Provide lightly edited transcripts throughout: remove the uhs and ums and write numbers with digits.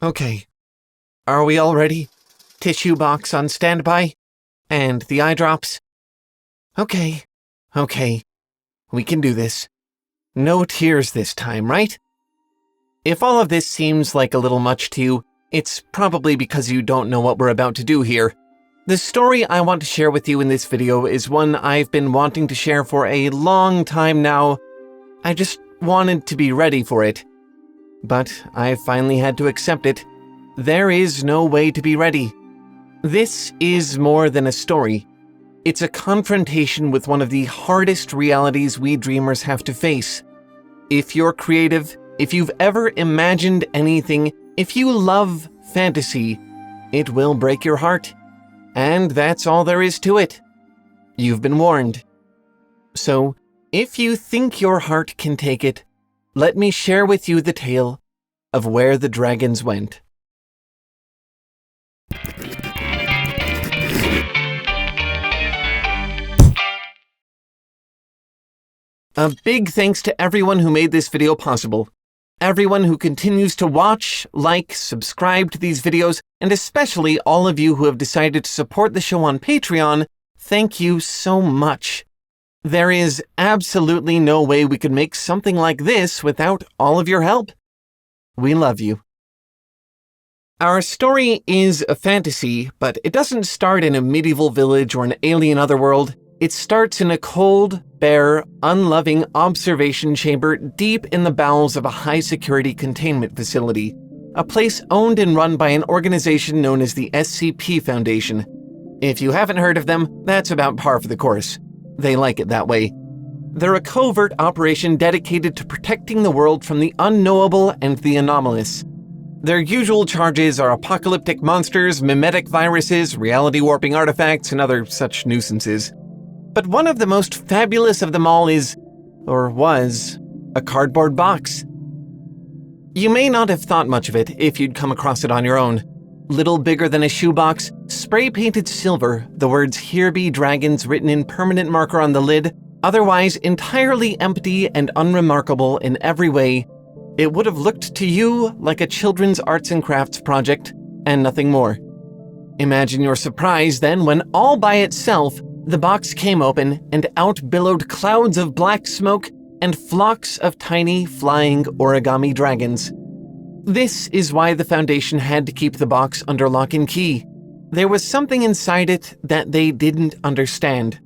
Okay. Are we all ready? Tissue box on standby? And the eye drops? Okay. We can do this. No tears this time, right? If all of this seems like a little much to you, it's probably because you don't know what we're about to do here. The story I want to share with you in this video is one I've been wanting to share for a long time now. I just wanted to be ready for it. But I finally had to accept it. There is no way to be ready. This is more than a story. It's a confrontation with one of the hardest realities we dreamers have to face. If you're creative, if you've ever imagined anything, if you love fantasy, it will break your heart. And that's all there is to it. You've been warned. So, if you think your heart can take it, let me share with you the tale of where the dragons went. A big thanks to everyone who made this video possible. Everyone who continues to watch, like, subscribe to these videos, and especially all of you who have decided to support the show on Patreon, thank you so much. There is absolutely no way we could make something like this without all of your help. We love you. Our story is a fantasy, but it doesn't start in a medieval village or an alien otherworld. It starts in a cold, bare, unloving observation chamber deep in the bowels of a high-security containment facility, a place owned and run by an organization known as the SCP Foundation. If you haven't heard of them, that's about par for the course. They like it that way. They're a covert operation dedicated to protecting the world from the unknowable and the anomalous. Their usual charges are apocalyptic monsters, mimetic viruses, reality-warping artifacts, and other such nuisances. But one of the most fabulous of them all is, or was, a cardboard box. You may not have thought much of it if you'd come across it on your own. Little bigger than a shoebox, spray-painted silver, the words "Here be dragons" written in permanent marker on the lid, otherwise entirely empty and unremarkable in every way, it would have looked to you like a children's arts and crafts project, and nothing more. Imagine your surprise then when all by itself, the box came open and out billowed clouds of black smoke and flocks of tiny flying origami dragons. This is why the Foundation had to keep the box under lock and key. There was something inside it that they didn't understand.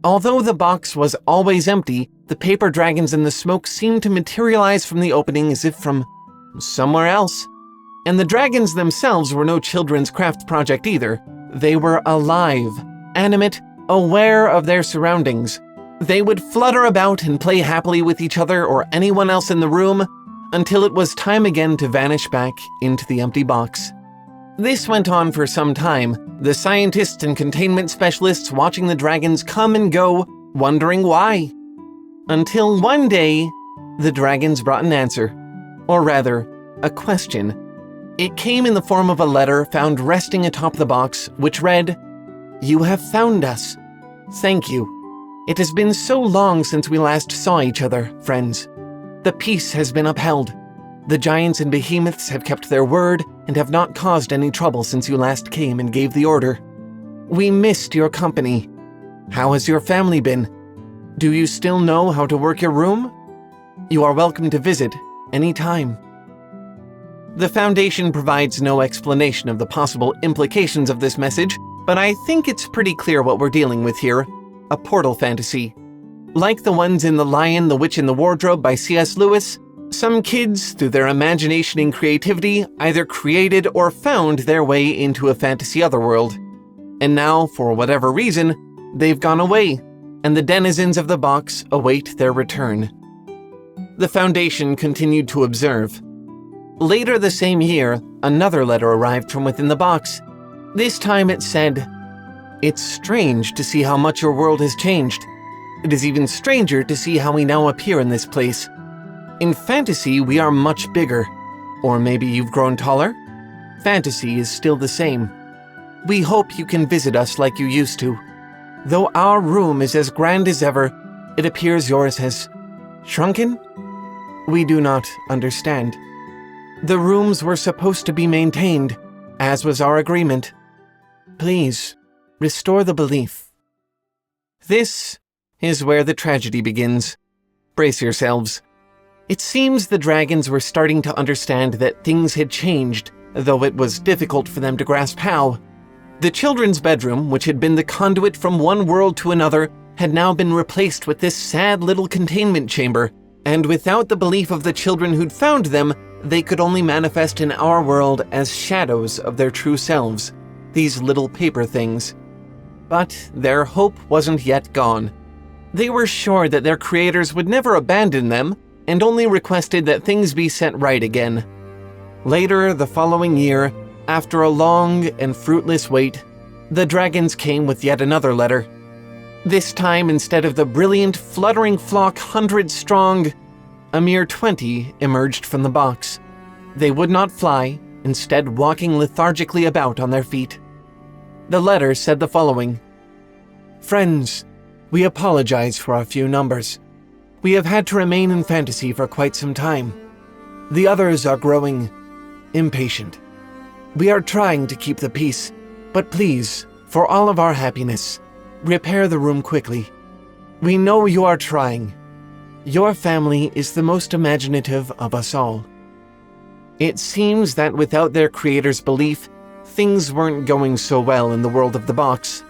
Although the box was always empty, the paper dragons and the smoke seemed to materialize from the opening as if from somewhere else. And the dragons themselves were no children's craft project either. They were alive, animate, aware of their surroundings. They would flutter about and play happily with each other or anyone else in the room until it was time again to vanish back into the empty box. This went on for some time, the scientists and containment specialists watching the dragons come and go, wondering why. Until one day, the dragons brought an answer. Or rather, a question. It came in the form of a letter found resting atop the box, which read, "You have found us. Thank you. It has been so long since we last saw each other, friends. The peace has been upheld. The giants and behemoths have kept their word and have not caused any trouble since you last came and gave the order. We missed your company. How has your family been? Do you still know how to work your room? You are welcome to visit any time." The Foundation provides no explanation of the possible implications of this message, but I think it's pretty clear what we're dealing with here. A portal fantasy. Like the ones in The Lion, the Witch, and the Wardrobe by C.S. Lewis, some kids, through their imagination and creativity, either created or found their way into a fantasy otherworld. And now, for whatever reason, they've gone away, and the denizens of the box await their return. The Foundation continued to observe. Later the same year, another letter arrived from within the box. This time it said, "It's strange to see how much your world has changed. It is even stranger to see how we now appear in this place. In fantasy, we are much bigger. Or maybe you've grown taller? Fantasy is still the same. We hope you can visit us like you used to. Though our room is as grand as ever, it appears yours has shrunken? We do not understand. The rooms were supposed to be maintained, as was our agreement. Please, restore the belief. This is where the tragedy begins. Brace yourselves. It seems the dragons were starting to understand that things had changed, though it was difficult for them to grasp how. The children's bedroom, which had been the conduit from one world to another, had now been replaced with this sad little containment chamber, and without the belief of the children who'd found them, they could only manifest in our world as shadows of their true selves, these little paper things. But their hope wasn't yet gone. They were sure that their creators would never abandon them, and only requested that things be set right again. Later, the following year, after a long and fruitless wait, the dragons came with yet another letter. This time, instead of the brilliant, fluttering flock 100 strong, a mere 20 emerged from the box. They would not fly, instead walking lethargically about on their feet. The letter said the following: Friends, we apologize for our few numbers. We have had to remain in fantasy for quite some time. The others are growing impatient. We are trying to keep the peace, but please, for all of our happiness, repair the room quickly. We know you are trying. Your family is the most imaginative of us all. It seems that without their creator's belief, things weren't going so well in the world of the box.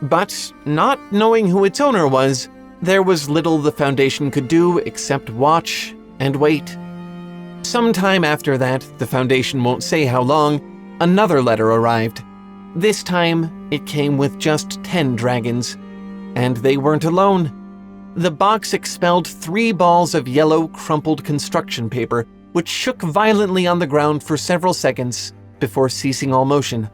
But, not knowing who its owner was, there was little the Foundation could do except watch and wait. Sometime after that, the Foundation won't say how long, another letter arrived. This time, it came with just 10 dragons. And they weren't alone. The box expelled 3 balls of yellow, crumpled construction paper, which shook violently on the ground for several seconds before ceasing all motion.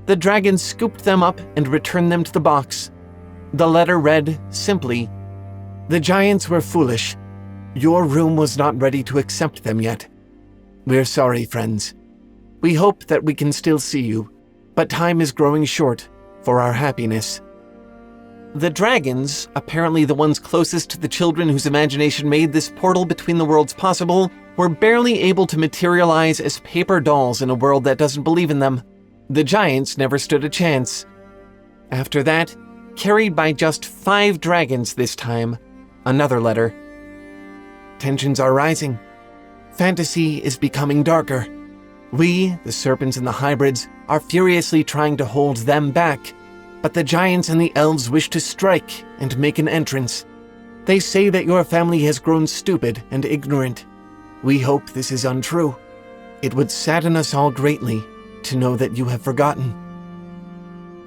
The dragons scooped them up and returned them to the box. The letter read, simply, The giants were foolish. Your room was not ready to accept them yet. We're sorry, friends. We hope that we can still see you, but time is growing short for our happiness. The dragons, apparently the ones closest to the children whose imagination made this portal between the worlds possible, were barely able to materialize as paper dolls in a world that doesn't believe in them. The giants never stood a chance. After that, carried by just 5 dragons this time, another letter. Tensions are rising. Fantasy is becoming darker. We, the serpents and the hybrids, are furiously trying to hold them back, but the giants and the elves wish to strike and make an entrance. They say that your family has grown stupid and ignorant. We hope this is untrue. It would sadden us all greatly to know that you have forgotten.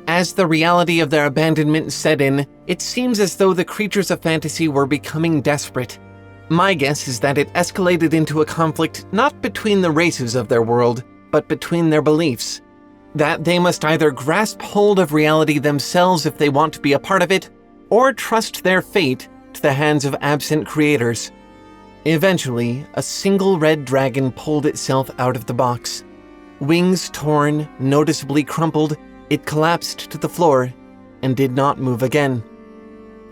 As the reality of their abandonment set in, it seems as though the creatures of fantasy were becoming desperate. My guess is that it escalated into a conflict not between the races of their world, but between their beliefs. That they must either grasp hold of reality themselves if they want to be a part of it, or trust their fate to the hands of absent creators. Eventually, a single red dragon pulled itself out of the box. Wings torn, noticeably crumpled, it collapsed to the floor and did not move again.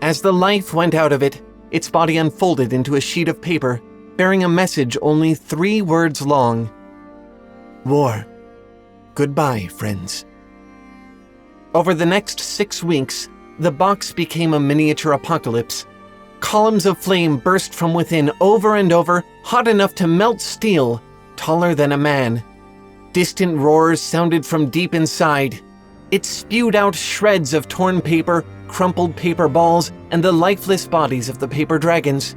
As the life went out of it, its body unfolded into a sheet of paper, bearing a message only 3 words long. War. Goodbye, friends. Over the next 6 weeks, the box became a miniature apocalypse. Columns of flame burst from within over and over, hot enough to melt steel, taller than a man. Distant roars sounded from deep inside. It spewed out shreds of torn paper, crumpled paper balls, and the lifeless bodies of the paper dragons.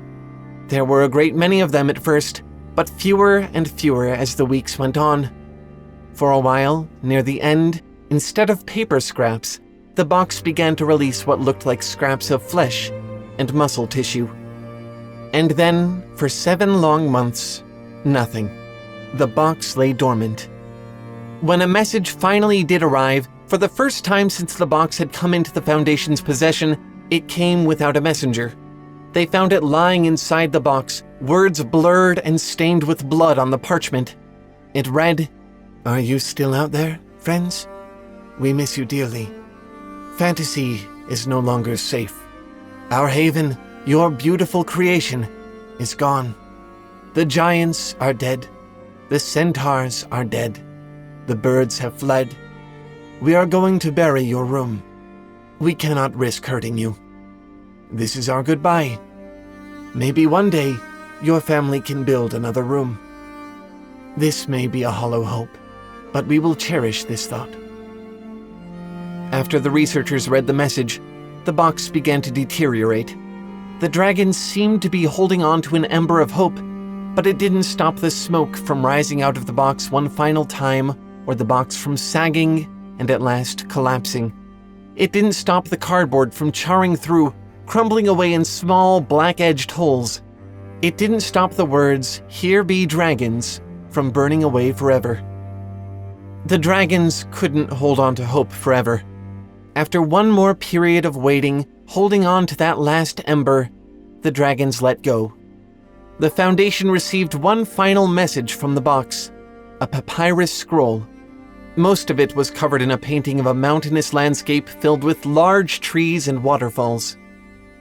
There were a great many of them at first, but fewer and fewer as the weeks went on. For a while, near the end, instead of paper scraps, the box began to release what looked like scraps of flesh and muscle tissue. And then, for 7 long months, nothing. The box lay dormant. When a message finally did arrive, for the first time since the box had come into the Foundation's possession, it came without a messenger. They found it lying inside the box, words blurred and stained with blood on the parchment. It read, Are you still out there, friends? We miss you dearly. Fantasy is no longer safe. Our haven, your beautiful creation, is gone. The giants are dead. The centaurs are dead. The birds have fled. We are going to bury your room. We cannot risk hurting you. This is our goodbye. Maybe one day, your family can build another room. This may be a hollow hope, but we will cherish this thought." After the researchers read the message, the box began to deteriorate. The dragons seemed to be holding on to an ember of hope, but it didn't stop the smoke from rising out of the box one final time, or the box from sagging and at last collapsing. It didn't stop the cardboard from charring through, crumbling away in small black-edged holes. It didn't stop the words, "Here be dragons," from burning away forever. The dragons couldn't hold on to hope forever. After one more period of waiting, holding on to that last ember, the dragons let go. The Foundation received one final message from the box, a papyrus scroll. Most of it was covered in a painting of a mountainous landscape filled with large trees and waterfalls.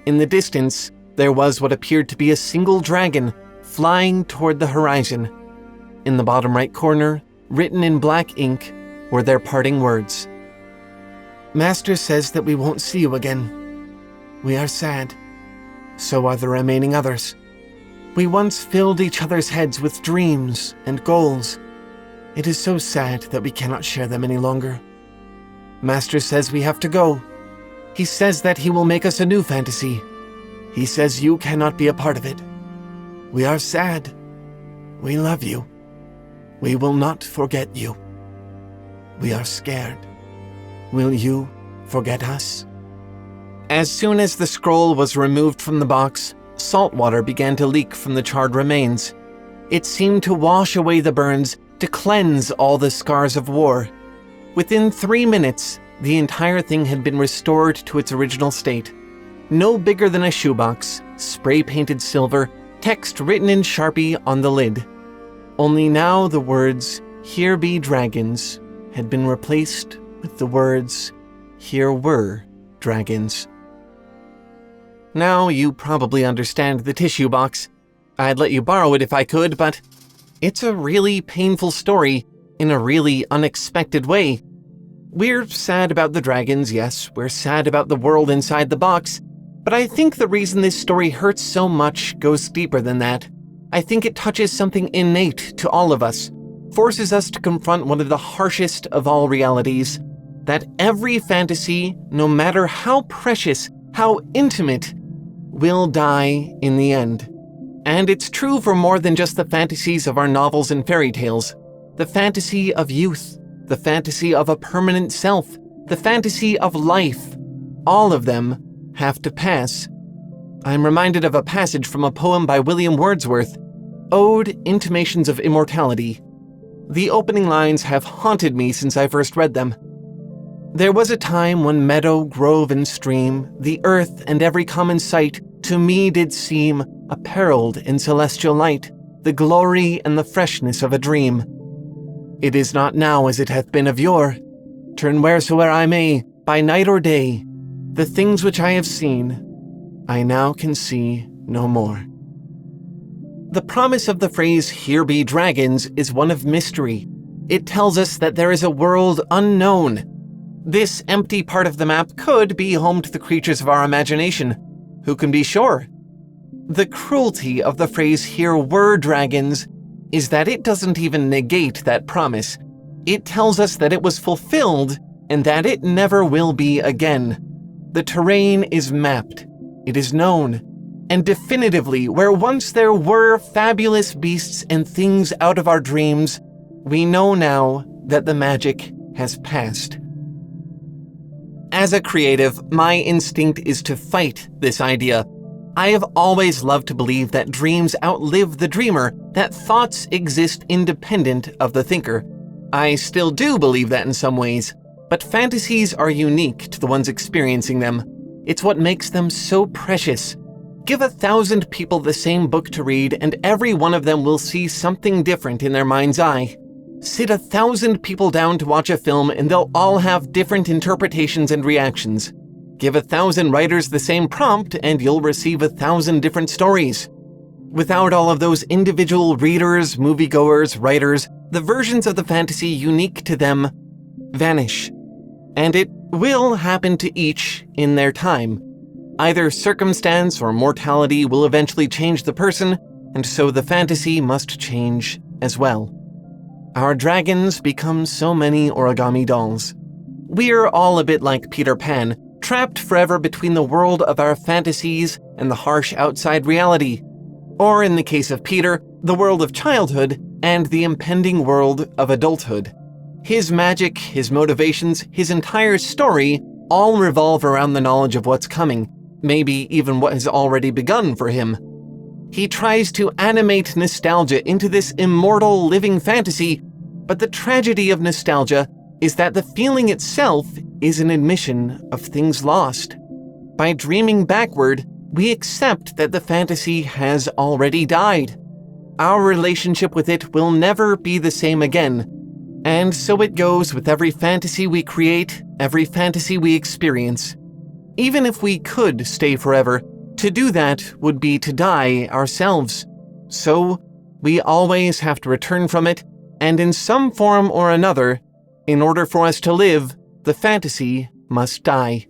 In the distance, there was what appeared to be a single dragon flying toward the horizon. In the bottom right corner, written in black ink, were their parting words. "Master says that we won't see you again. We are sad. So are the remaining others. We once filled each other's heads with dreams and goals. It is so sad that we cannot share them any longer. Master says we have to go. He says that he will make us a new fantasy. He says you cannot be a part of it. We are sad. We love you. We will not forget you. We are scared. Will you forget us?" As soon as the scroll was removed from the box, salt water began to leak from the charred remains. It seemed to wash away the burns, to cleanse all the scars of war. Within 3 minutes, the entire thing had been restored to its original state. No bigger than a shoebox, spray-painted silver, text written in Sharpie on the lid. Only now the words, "Here be dragons," had been replaced with the words, "Here were dragons." Now you probably understand the tissue box. I'd let you borrow it if I could, but it's a really painful story in a really unexpected way. We're sad about the dragons, yes, we're sad about the world inside the box, but I think the reason this story hurts so much goes deeper than that. I think it touches something innate to all of us, forces us to confront one of the harshest of all realities, that every fantasy, no matter how precious, how intimate, will die in the end. And it's true for more than just the fantasies of our novels and fairy tales. The fantasy of youth, the fantasy of a permanent self, the fantasy of life, all of them have to pass. I'm reminded of a passage from a poem by William Wordsworth, Ode, Intimations of Immortality. The opening lines have haunted me since I first read them. "There was a time when meadow, grove, and stream, the earth and every common sight, to me did seem apparelled in celestial light, the glory and the freshness of a dream. It is not now as it hath been of yore. Turn wheresoe'er I may, by night or day, the things which I have seen, I now can see no more." The promise of the phrase, "Here be dragons," is one of mystery. It tells us that there is a world unknown. This empty part of the map could be home to the creatures of our imagination. Who can be sure? The cruelty of the phrase, "Here were dragons," is that it doesn't even negate that promise. It tells us that it was fulfilled and that it never will be again. The terrain is mapped. It is known. And definitively, where once there were fabulous beasts and things out of our dreams, we know now that the magic has passed. As a creative, my instinct is to fight this idea. I have always loved to believe that dreams outlive the dreamer, that thoughts exist independent of the thinker. I still do believe that in some ways, but fantasies are unique to the ones experiencing them. It's what makes them so precious. Give 1,000 people the same book to read, and every one of them will see something different in their mind's eye. Sit 1,000 people down to watch a film, and they'll all have different interpretations and reactions. Give 1,000 writers the same prompt, and you'll receive 1,000 different stories. Without all of those individual readers, moviegoers, writers, the versions of the fantasy unique to them vanish. And it will happen to each in their time. Either circumstance or mortality will eventually change the person, and so the fantasy must change as well. Our dragons become so many origami dolls. We're all a bit like Peter Pan, trapped forever between the world of our fantasies and the harsh outside reality. Or in the case of Peter, the world of childhood and the impending world of adulthood. His magic, his motivations, his entire story all revolve around the knowledge of what's coming, maybe even what has already begun for him. He tries to animate nostalgia into this immortal living fantasy, but the tragedy of nostalgia is that the feeling itself is an admission of things lost. By dreaming backward, we accept that the fantasy has already died. Our relationship with it will never be the same again, and so it goes with every fantasy we create, every fantasy we experience. Even if we could stay forever, to do that would be to die ourselves. So, we always have to return from it, and in some form or another, in order for us to live, the fantasy must die.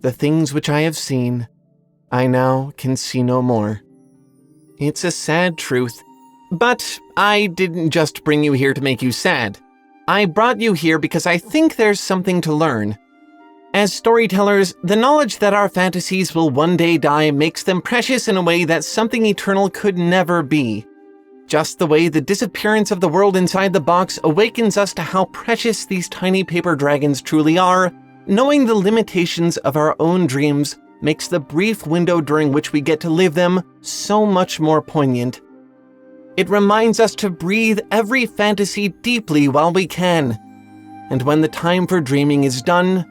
The things which I have seen, I now can see no more. It's a sad truth, but I didn't just bring you here to make you sad. I brought you here because I think there's something to learn. As storytellers, the knowledge that our fantasies will one day die makes them precious in a way that something eternal could never be. Just the way the disappearance of the world inside the box awakens us to how precious these tiny paper dragons truly are, knowing the limitations of our own dreams makes the brief window during which we get to live them so much more poignant. It reminds us to breathe every fantasy deeply while we can, and when the time for dreaming is done,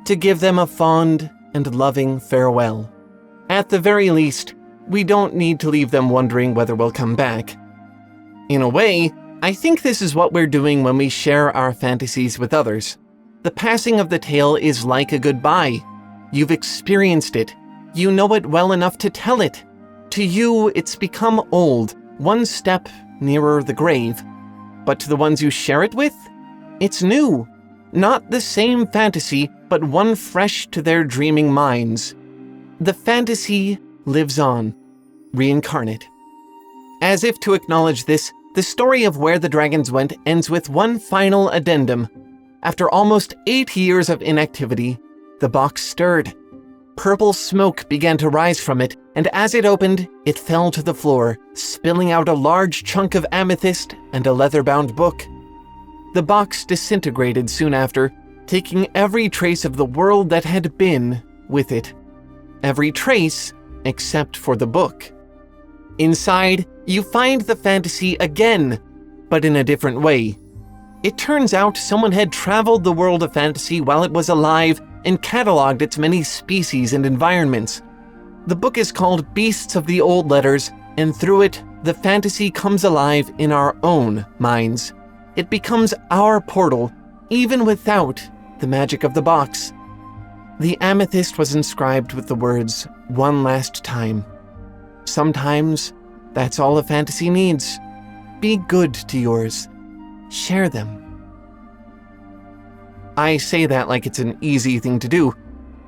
to give them a fond and loving farewell. At the very least, we don't need to leave them wondering whether we'll come back. In a way, I think this is what we're doing when we share our fantasies with others. The passing of the tale is like a goodbye. You've experienced it. You know it well enough to tell it. To you, it's become old, one step nearer the grave. But to the ones you share it with, it's new. Not the same fantasy, but one fresh to their dreaming minds. The fantasy lives on, reincarnate. As if to acknowledge this, the story of Where the Dragons Went ends with one final addendum. After almost 8 years of inactivity, the box stirred. Purple smoke began to rise from it, and as it opened, it fell to the floor, spilling out a large chunk of amethyst and a leather-bound book. The box disintegrated soon after, taking every trace of the world that had been with it. Every trace except for the book. Inside, you find the fantasy again, but in a different way. It turns out someone had traveled the world of fantasy while it was alive and cataloged its many species and environments. The book is called Beasts of the Old Letters, and through it, the fantasy comes alive in our own minds. It becomes our portal, even without the magic of the box. The amethyst was inscribed with the words, "One last time." Sometimes, that's all a fantasy needs. Be good to yours. Share them. I say that like it's an easy thing to do.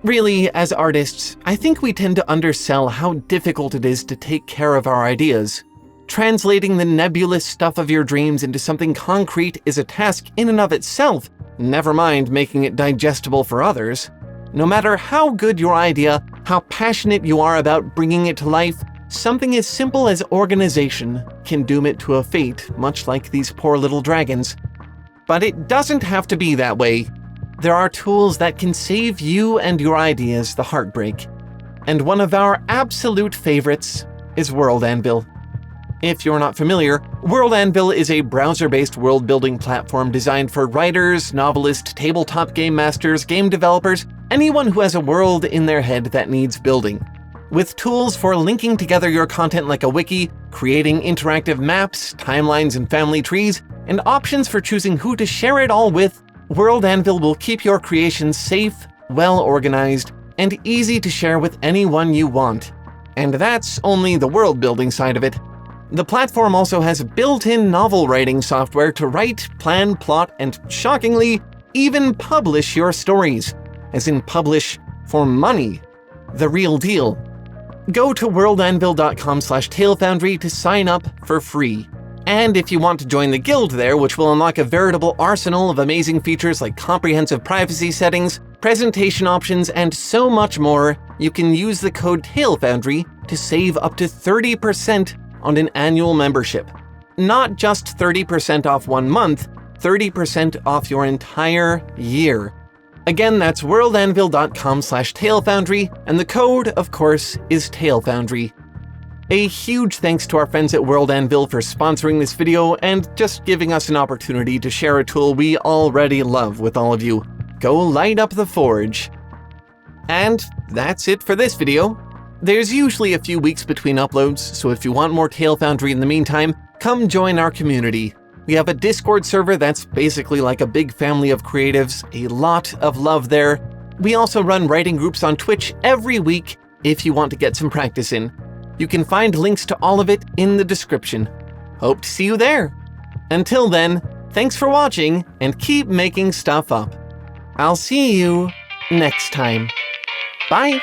Really, as artists, I think we tend to undersell how difficult it is to take care of our ideas. Translating the nebulous stuff of your dreams into something concrete is a task in and of itself, never mind making it digestible for others. No matter how good your idea, how passionate you are about bringing it to life, something as simple as organization can doom it to a fate much like these poor little dragons. But it doesn't have to be that way. There are tools that can save you and your ideas the heartbreak. And one of our absolute favorites is World Anvil. If you're not familiar, World Anvil is a browser-based world-building platform designed for writers, novelists, tabletop game masters, game developers, anyone who has a world in their head that needs building. With tools for linking together your content like a wiki, creating interactive maps, timelines, and family trees, and options for choosing who to share it all with, World Anvil will keep your creations safe, well-organized, and easy to share with anyone you want. And that's only the world-building side of it. The platform also has built-in novel writing software to write, plan, plot, and shockingly, even publish your stories. As in publish for money. The real deal. Go to worldanvil.com/talefoundry to sign up for free. And if you want to join the guild there, which will unlock a veritable arsenal of amazing features like comprehensive privacy settings, presentation options, and so much more, you can use the code TALEFOUNDRY to save up to 30% on an annual membership. Not just 30% off 1 month, 30% off your entire year. Again, that's worldanvil.com/talefoundry, and the code, of course, is TALEFOUNDRY. A huge thanks to our friends at World Anvil for sponsoring this video and just giving us an opportunity to share a tool we already love with all of you. Go light up the forge. And that's it for this video. There's usually a few weeks between uploads, so if you want more TaleFoundry in the meantime, come join our community. We have a Discord server that's basically like a big family of creatives, a lot of love there. We also run writing groups on Twitch every week if you want to get some practice in. You can find links to all of it in the description. Hope to see you there. Until then, thanks for watching and keep making stuff up. I'll see you next time. Bye!